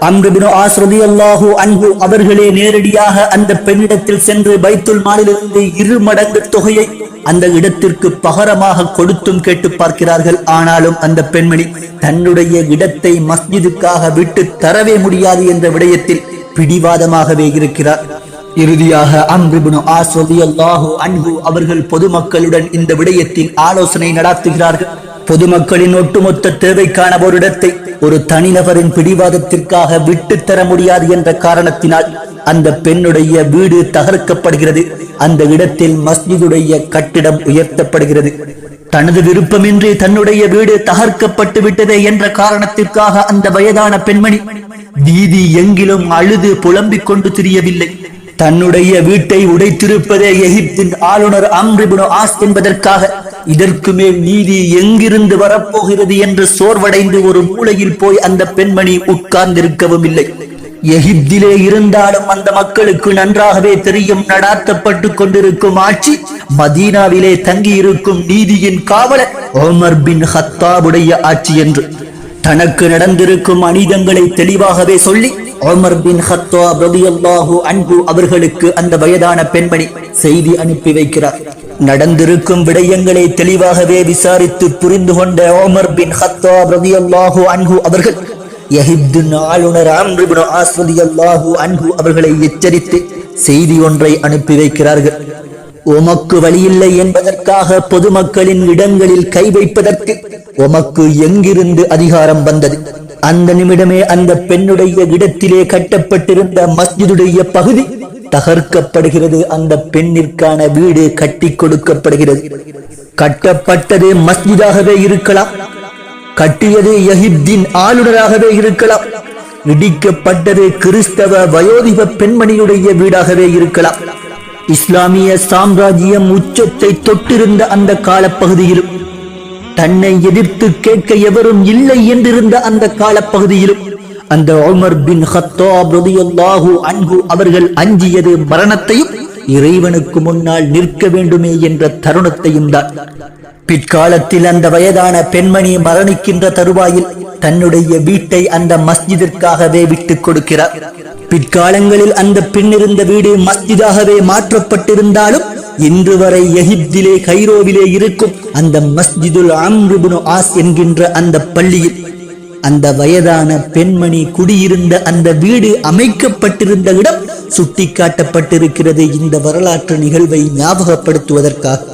அம்ர் இப்னு ஆஸ் ரலியல்லாஹு அன்ஹு அவர்களே நேரடியாக அந்த பெண்ணிடத்தில் சென்று பைத்துல் மாலிலிருந்து 2 மடங்கு தொகையை அந்த இடத்திற்கு பகரமாக கொடுத்தும் கேட்டு பார்க்கிறார்கள். ஆனாலும் அந்த பெண்மணி தன்னுடைய இடத்தை மஸ்ஜிதுக்காக விட்டு தரவே முடியாது என்ற விடயத்தில் பிடிவாதமாகவே இருக்கிறார். இறுதியாக அம்ர் இப்னு ஆஸ் ரலியல்லாஹு அன்ஹு அவர்கள் பொதுமக்களுடன் இந்த விடயத்தில் ஆலோசனை நடத்துகிறார்கள். பொதுமக்களின் ஒட்டுமொத்த தேவைக்கான ஒரு இடத்தை ஒரு தனிநபரின் பிடிவாதத்திற்காக விட்டு தர முடியாது என்ற காரணத்தினால் அந்த பெண்ணுடைய வீடு தகர்க்கப்படுகிறது. அந்த இடத்தில் மஸ்ஜிதுடைய கட்டிடம் உயர்த்தப்படுகிறது. தனது விருப்பமின்றி தன்னுடைய வீடு தகர்க்கப்பட்டு விட்டதே என்ற காரணத்திற்காக அந்த வயதான பெண்மணி வீதி எங்கிலும் அழுது புலம்பிக் கொண்டு திரியவில்லை. தன்னுடைய வீட்டை உடைத்திருப்பதே எகிப்தின் ஆளுநர் அம்ர் இப்னு ஆஸ் என்பதற்காக இதற்கு மேல் நீதி எங்கிருந்து வரப்போகிறது என்று சோர்வடைந்து ஒரு மூலையில் போய் அந்த பெண்மணி உட்கார்ந்திருக்கவும் இல்லை. எகிப்திலே இருந்தாலும் அந்த மக்களுக்கு நன்றாகவே தெரியும், நடாத்தப்பட்டு கொண்டிருக்கும் ஆட்சி மதீனாவிலே தங்கியிருக்கும் நீதியின் காவலர் உமர் பின் கத்தாபுடைய ஆட்சி என்று. தனக்கு நடந்திருக்கும் அநீதங்களை தெளிவாகவே சொல்லி உமர் பின் கத்தாப் ரலியல்லாஹு அன்ஹு அவர்களுக்கு அந்த வயதான பெண்மணி செய்தி அனுப்பி வைக்கிறார். நடந்திருக்கும் விடயங்களை தெளிவாகவே விசாரித்து புரிந்து கொண்ட உமர் பின் கத்தாப் ரலியல்லாஹு அன்ஹு அவர்கள் எகிப்தின் ஆளுநர் அம்ர் இப்னு ஆஸ் ரலியல்லாஹு அன்ஹு அவர்களை எச்சரித்து செய்தி ஒன்றை அனுப்பி வைக்கிறார்கள். உமக்கு வழியில்லை என்பதற்காக பொதுமக்களின் இடங்களில் கை வைப்பதற்கு உமக்கு எங்கிருந்து அதிகாரம் வந்தது? அந்த நிமிடமே அந்த பெண்ணுடைய இடத்திலே கட்டப்பட்டிருந்த மஸ்ஜிதுடைய பகுதி தகர்க்கப்படுகிறது. அந்த பெண்ணிற்கான வீடு கட்டி கொடுக்கப்படுகிறது. கட்டப்பட்டது மஸ்ஜிதாகவே இருக்கலாம், கட்டியது எகிப்தின் ஆளுநராகவே இருக்கலாம், இடிக்கப்பட்டது கிறிஸ்தவ வயோதிப பெண்மணியுடைய வீடாகவே இருக்கலாம். இஸ்லாமிய சாம்ராஜ்யம் உச்சத்தை தொட்டிருந்த அந்த காலப்பகுதியிலும், தன்னை எதிர்த்து கேட்க எவரும் இல்லை என்றிருந்த அந்த காலப்பகுதியிலும் அந்த உமர் பின் கத்தாப் ரலியல்லாஹு அன்ஹு அவர்கள் அஞ்சியது மரணத்தையும் இறைவனுக்கு முன்னால் நிற்க வேண்டுமே என்ற தருணத்தையும் தான். பிற்காலத்தில் அந்த வயதான பெண்மணி மரணிக்கின்ற தருவாயில் தன்னுடைய வீட்டை அந்த மஸ்ஜிதிற்காகவே விட்டுக் கொடுக்கிறார். பிற்காலங்களில் அந்த பெண்ணிருந்த வீடு மஸ்ஜிதாகவே மாற்றப்பட்டிருந்தாலும் இன்று வரை எகிப்திலே கைரோவிலே இருக்கும் அந்த மஸ்ஜிதுல் அம்ர் இப்னு ஆஸ் என்கின்ற அந்த பள்ளியில் அந்த வயதான பெண்மணி குடியிருந்த அந்த வீடு அமைக்கப்பட்டிருந்த இடம் சுட்டிக்காட்டப்பட்டிருக்கிறது. இந்த வரலாற்று நிகழ்வை ஞாபகப்படுத்துவதற்காக